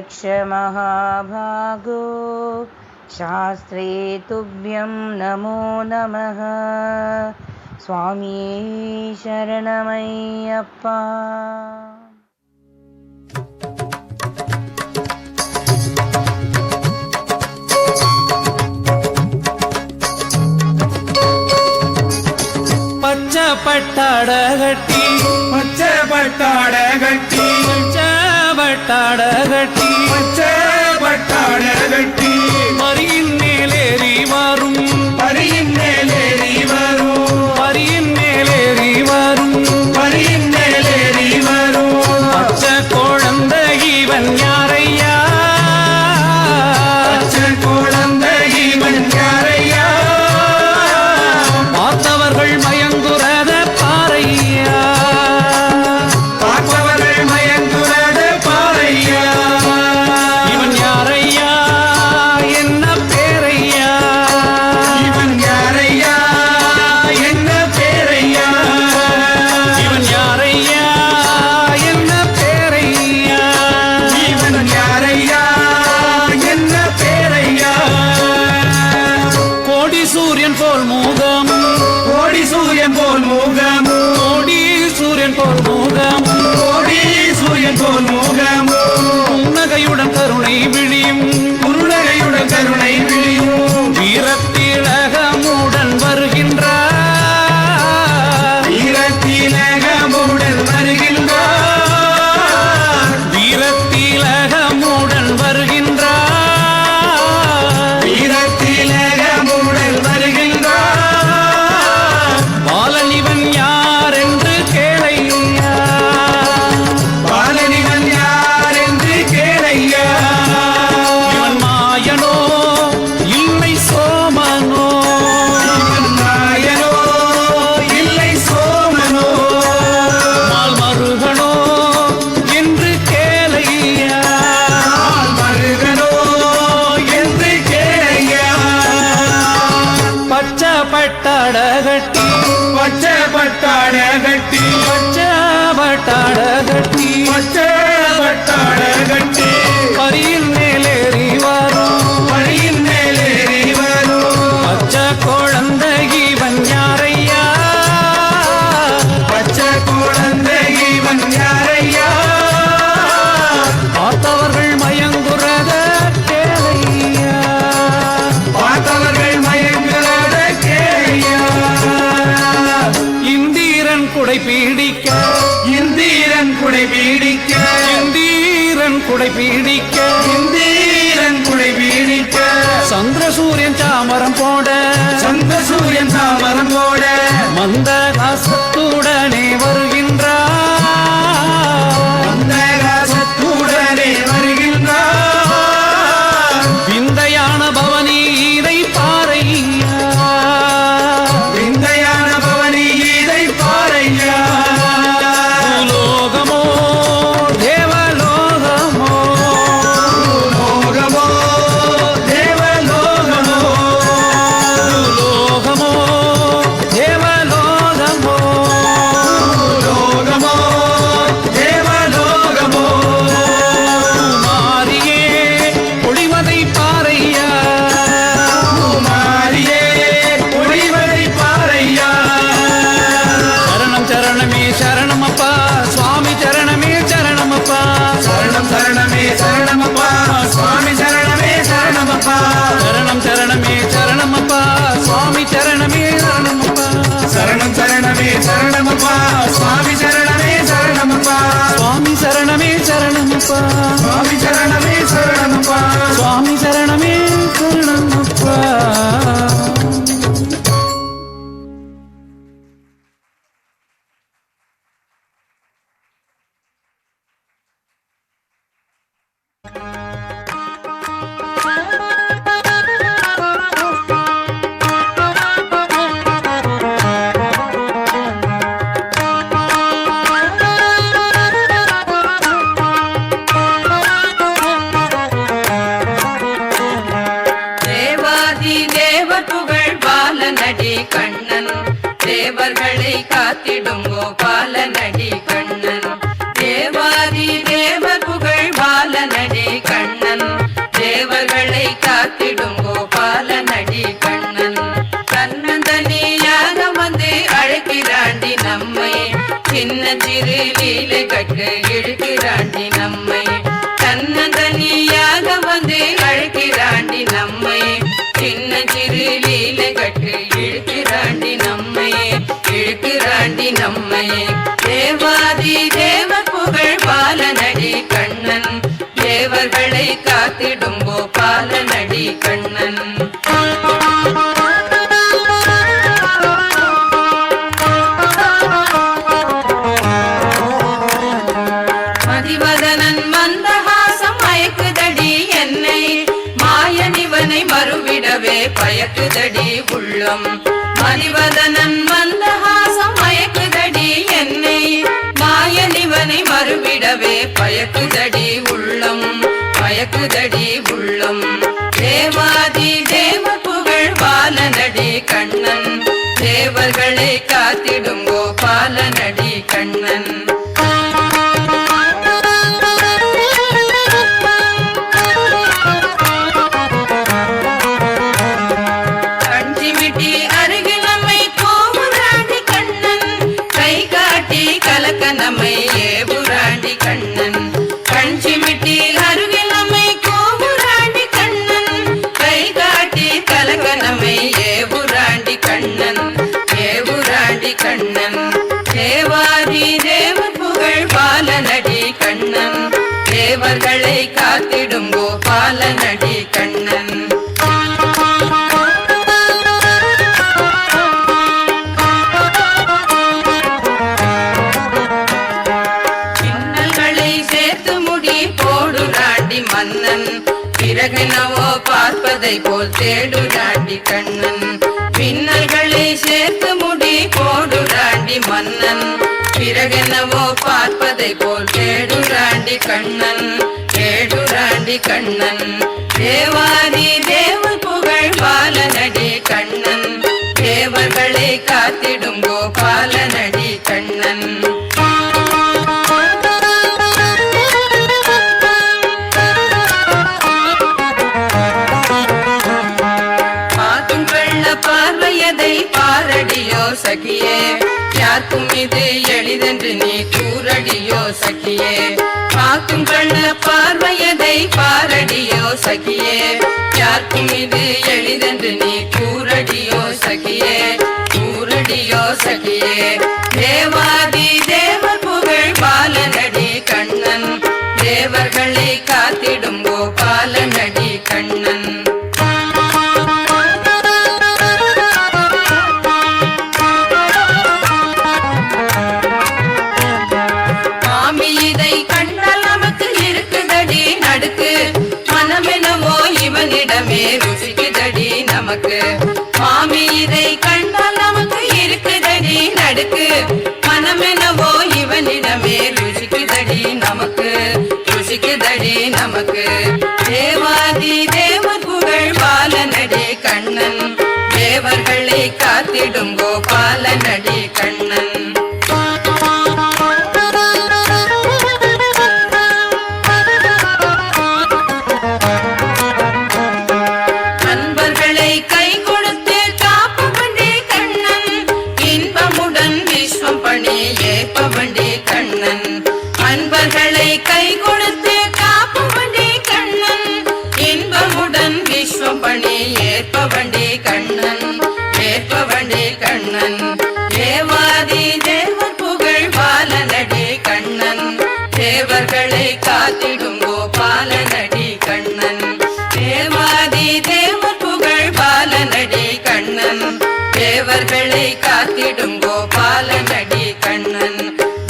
दक्ष महाभागो शास्त्रे तुभ्यं नमो नमः स्वामी शरणमय्यप्पा பட்டாடகட்டி பச்சை பட்டாடகட்டி பட்டாடகட்டி பச்சை பட்டாடகட்டி பரியின் மேலேறி வரும் பரியின் மேலேறி வரும் பரியின் மேலேறி வரும் பரியின் மேலேறி வரும் பச்சை குழந்தை இவன் யாரையா பச்சை குழந்தை இவன் யாரையா பார்த்தவர்கள் மயங்குறத பாறையா பார்ப்பவர்கள் மயங்குறது பாறையா இவன் யாரையா என்ன பேரையா இவன் யாரையா என்ன பேரையா இவன் யாரையா என்ன பேரையா இவன் யாரையா என்ன பேரையா கோடி சூரியன் போல் முகம் கோடி சூரியன் போல் முகம் கோடி சூரியன் போல் முகம் கோடி சூரியன் போல் முகம் புன்னகையுடன் கருணை விழியும் குருநகையுடன் கருணை விழியும் வீரத்திலகமுடன் வருகின்றார் வீரத்திலகமுடன் வருகின்றார் வீரத்திலகமுடன் வருகின்றார் வீரத்திலகமுடன் வருகின்றார் பாலன் இவன் யார் என்று கேளையா பாலனிவன் யார் என்று கேளையா இவன் மாயனோ இல்லை சோமனோ இவன் நாயனோ இல்லை சோமனோ மால் மருகனோ என்று கேளையா மருகனோ என்று கேளையா பச்சை பட்டாடகட்டி பச்சை பட்டாடகட்டி பச்சை பட்டாடகட்டி பச்சை பட்டாடகட்டி பரியின் மேலேறி வரும் வழியின் மேலேறி வரும் பச்சை குழந்தை இவன் யாரையா பச்சை குழந்தை இவன் யாரையா பார்த்தவர்கள் மயங்குறத கேளையா பார்த்தவர்கள் மயங்கிறத கேளையா இந்திரன் குடை பீடிக்க இந்திரன் குடை பீடிக்க இந்திரன் குடை பீடிக்க இந்திரன் குடை பீடிக்க சந்திர சூரியன் சாமரம் போட சந்த சூரியன் தாமரம் போட மந்தகாசத்துடனே வருகின்றார் அந்த ராசத்துடனே வருகின்றார் விந்தையான பவனி இதை பாறையா விந்தையான பவனி இதை பாறையா பூலோகமோ தேவலோகமோ லோகமோ தேவலோகமோ பூலோகமோ தேவலோகமோ சின்ன சிறு லீலை கட்டு இழுக்கிறாண்டி நம்மை தன்னதனியாக வந்து அழைக்கிறாண்டி நம்மை சின்ன சிறு லீலை கட்டு இழுக்கிறாண்டி நம்மை தேவாதி தேவ புகழ் பாலனடி கண்ணன் தேவர்களை காத்திடும் கோபாலனடி கண்ணன் மதிவதனன் மந்தஹாசம் மயக்குதடி என்னை மாயனிவனை மறுவிடவே பயக்குதடி உள்ளம் மதிவதனன் மந்தஹாசம் மயக்குதடி என்னை மாயனிவனை மறுவிடவே பயக்குதடி உள்ளம் தேவாதி தேவ புகழ் பாலனடி கண்ணன் தேவர்களை காத்திடும் கோபாலனடி கண்ணன் நம்மை ஏவுராண்டி கண்ணன் கஞ்சிமிட்டி அருகில் நம்மை கோபுராண்டி கண்ணன் கை காட்டி கலக்க நம்மை ஏவுராண்டி கண்ணன் தேவாதி தேவ புகழ் பாலனடி கண்ணன் தேவர்களை காத்திடும் கோபாலனடி கண்ணன் மன்னன் பிறகெனவோ பார்ப்பதை போல் தேடுராண்டி கண்ணன் பின்னல்களை சேர்த்து முடி போடுராண்டி மன்னன் பிறகெனவோ பார்ப்பதை போல் தேடுராண்டி கண்ணன் தேவாதி தேவ புகழ் பாலனடி கண்ணன் தேவர்களை காத்திடும் கோபாலனடி கண்ணன் பார்வையதை பாரடியோ சகியே யாருக்கும் இது எளிதென்று நீ கூறடியோ சகியே பார்க்கும் கண்ண பார்வையதை பாரடியோ சகியே யாருக்கும் இது எளிதென்று நீ கூறடியோ சகியே தேவாதி தேவ புகழ் பாலனடி கண்ணன் தேவர்களை காத்திடும் கோபாலனடி கண்ணன் மனமெனவோ இவனிடமே ருசிக்குதடி நமக்கு மாமி இதை கண்டால் நமக்கு இருக்குதடி நடுக்கு மனமெனவோ இவனிடமே ருசிக்குதடி நமக்கு தேவாதி தேவ புகழ் பாலனடி கண்ணன் தேவர்களை காத்திடும் கோபாலனடி கண்ணன் அன்பர்களை கை கொடுத்து காப்பவண்டி கண்ணன் இன்பமுடன் விஸ்வம் பணி ஏற்பவண்டி கண்ணன் தேவாதி தேவ புகழ் பாலனடி கண்ணன் தேவர்களை காத்திடும் கோபாலனடி கண்ணன் தேவாதி தேவ புகழ் பாலனடி கண்ணன் தேவர்களை காத்திடும் கோபாலனடி கண்ணன்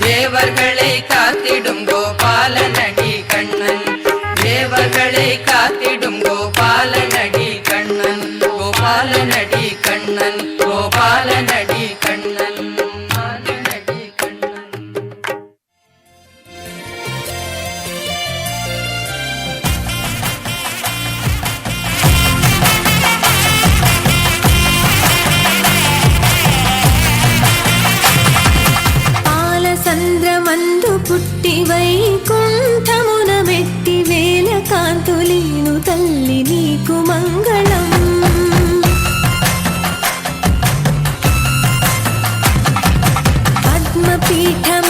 தேவர்களை காத்திடும் கோபாலனடி கண்ணன் தேவர்களை காத்திடும் கோபாலனடி கண்ணன் கோபாலனடி கண்ணன் கோபாலனடி கண்ணன் கோபாலனடி கண்ணன் చంద్రమందు పుట్టి వైకుంఠమున మెట్టి వేల కాంతులీను తల్లి నీకు మంగళం పద్మపీఠమ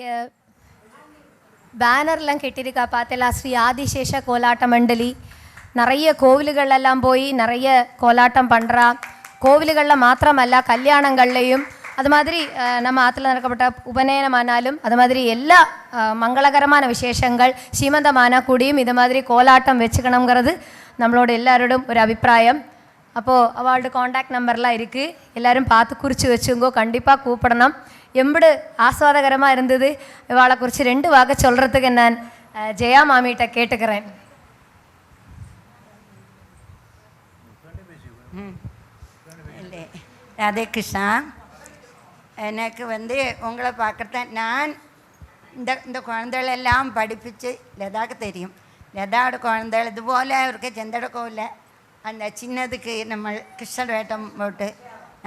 இங்கே பேனர்லாம் கெட்டிருக்கா பார்த்தலா, ஸ்ரீ ஆதிசேஷ கோலாட்ட மண்டலி. நிறைய கோவில்களெல்லாம் போய் நிறைய கோலாட்டம் பண்ணுறா. கோவில்களில் மாத்திரமல்ல, கல்யாணங்கள்லையும் அது மாதிரி நம்ம ஆற்றுல நடக்கப்பட்ட உபநயனமானாலும் அது மாதிரி எல்லா மங்களகரமான விசேஷங்கள் சீமந்தமான கூடியும் இது மாதிரி கோலாட்டம் வச்சுக்கணுங்கிறது நம்மளோட எல்லாரோடும் ஒரு அபிப்பிராயம். அப்போது அவளோட காண்டாக்ட் நம்பர்லாம் இருக்குது, எல்லோரும் பார்த்து குறித்து வச்சுங்கோ, கண்டிப்பாக கூப்பிடணும். எம்படு ஆஸ்வாதகரமாக இருந்தது. இவாளை குறித்து 2 வாக்க சொல்கிறதுக்கு நான் ஜெயா மாமிகிட்ட கேட்டுக்கிறேன். இல்லை, ராதே கிருஷ்ணா. எனக்கு உங்களை பார்க்குறத நான் இந்த குழந்தைகளெல்லாம் படிப்பிச்சு லதாவுக்கு தெரியும். லதாவோட குழந்தைகள் இதுபோல் அவருக்கு செந்தட கோவில் அந்த சின்னதுக்கு நம்ம கிருஷ்ணர் வேட்டம் போட்டு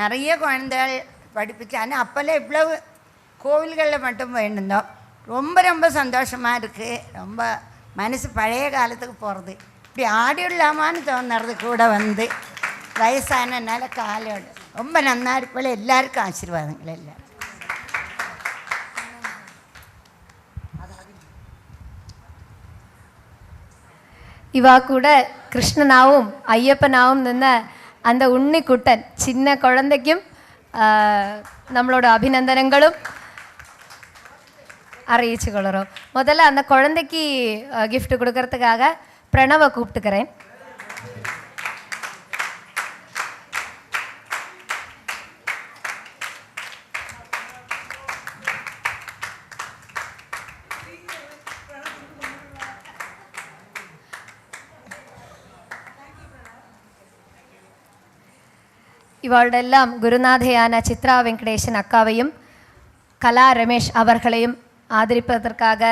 நிறைய குழந்தைகள் படிப்பிச்சு. ஆனால் அப்போல்லாம் இவ்வளவு கோவில்களில் மட்டும் போயிருந்தோம். ரொம்ப ரொம்ப சந்தோஷமாக இருக்குது. ரொம்ப மனசு பழைய காலத்துக்கு போகிறது. இப்படி ஆடி விடலாமான்னு தோணுறது கூட வயசானனால காலோடு ரொம்ப நன்னா இருப்போம். எல்லாருக்கும் ஆசீர்வாதங்கள். எல்லாம் இவா கூட கிருஷ்ணனாவும் ஐயப்பனாவும் நின்ன அந்த உன்னிக்குட்டன் சின்ன குழந்தைக்கும் நம்மளோட அபிநந்தனங்களும் அறிவிச்சுக்கொள்கிறோம். முதல்ல அந்த குழந்தைக்கு கிஃப்ட் கொடுக்கறதுக்காக பிரணவை கூப்பிட்டுக்கிறேன். இவாளெல்லாம் குருநாதையான சித்ரா வெங்கடேசன் அக்காவையும் கலா ரமேஷ் அவர்களையும் ஆதரிப்பதற்காக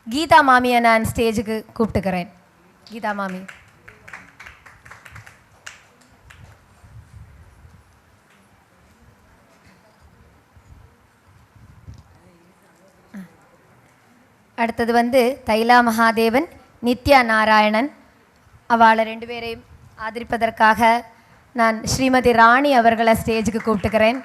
கீதா மாமியை நான் ஸ்டேஜுக்கு கூப்பிட்டுக்கிறேன். கீதா மாமி. அடுத்தது தைலா மகாதேவன், நித்யா நாராயணன். அவளை 2 பேரையும் ஆதரிப்பதற்காக நான் ஸ்ரீமதி ராணி அவர்களை ஸ்டேஜுக்கு கூப்பிட்டுக்கிறேன்.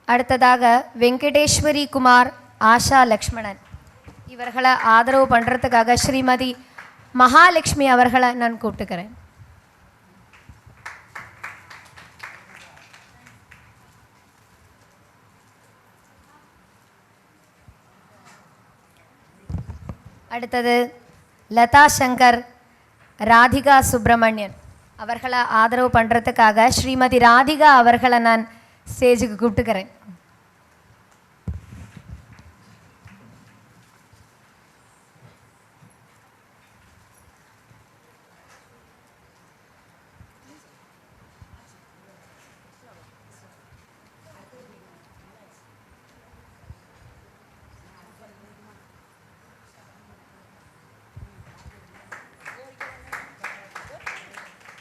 அடுத்ததாக வெங்கடேஸ்வரி குமார், ஆஷா லக்ஷ்மணன் இவர்களை ஆதரவு பண்ணுறதுக்காக ஸ்ரீமதி மகாலட்சுமி அவர்களை நான் கூப்பிட்டுக்கிறேன். அடுத்தது லதா சங்கர், ராதிகா சுப்பிரமணியன் அவர்களை ஆதரவு பண்ணுறதுக்காக ஸ்ரீமதி ராதிகா அவர்களை நான் ஸ்டேஜுக்கு கூப்பிட்டுக்கிறேன்.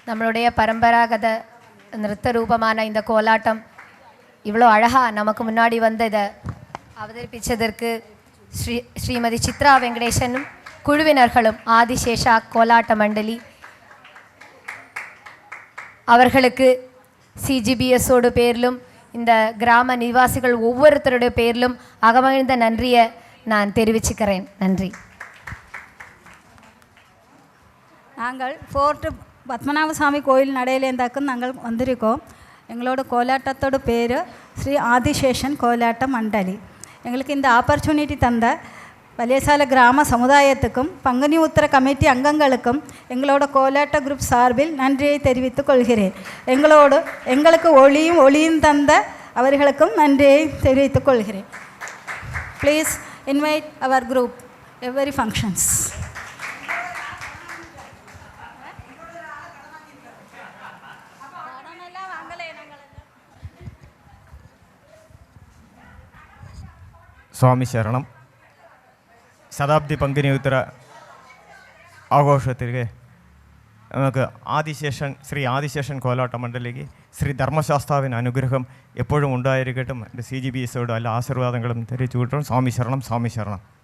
நம்மளுடைய பரம்பராகத நிறுத்த ரூபமான இந்த கோலாட்டம் இவ்வளோ அழகாக நமக்கு முன்னாடி இதை அவதரிப்பித்ததற்கு ஸ்ரீமதி சித்ரா வெங்கடேசனும் குழுவினர்களும் ஆதிசேஷா கோலாட்ட மண்டலி அவர்களுக்கு சிஜிபிஎஸோடு பேரிலும் இந்த கிராம நிவாசிகள் ஒவ்வொருத்தருடைய பேரிலும் அகமகிழ்ந்த நன்றியை நான் தெரிவிச்சுக்கிறேன். நன்றி. நாங்கள் ஃபோர்ட்டு பத்மநாபசாமி கோயில் நடையிலேந்தாக்கு நாங்கள் வந்திருக்கோம். எங்களோட கோலாட்டத்தோட பேர் ஸ்ரீ ஆதிசேஷன் கோலாட்ட மண்டலி. எங்களுக்கு இந்த ஆப்பர்ச்சுனிட்டி தந்த வலியசால கிராம சமுதாயத்துக்கும் பங்குனி உத்திர கமிட்டி அங்கங்களுக்கும் எங்களோட கோலாட்ட குரூப் சார்பில் நன்றியை தெரிவித்துக் கொள்கிறேன். எங்களுக்கு ஒளியும் தந்த அவர்களுக்கும் நன்றியை தெரிவித்துக் கொள்கிறேன். Please invite our group every functions. സ്വാമി ശരണം. ശതാബ്ദി പങ്കിനി ഉത്തര ആഘോഷത്തിലേക്ക് നമുക്ക് ശ്രീ ആദിശേഷൻ കോലാട്ട മണ്ഡലിക്ക് ശ്രീ ധർമ്മശാസ്താവിന് അനുഗ്രഹം എപ്പോഴും ഉണ്ടായിരിക്കട്ടും. എൻ്റെ CGBSയോടും എല്ലാ ആശീർവാദങ്ങളും തിരിച്ചു കിട്ടും. സ്വാമി ശരണം, സ്വാമി ശരണം.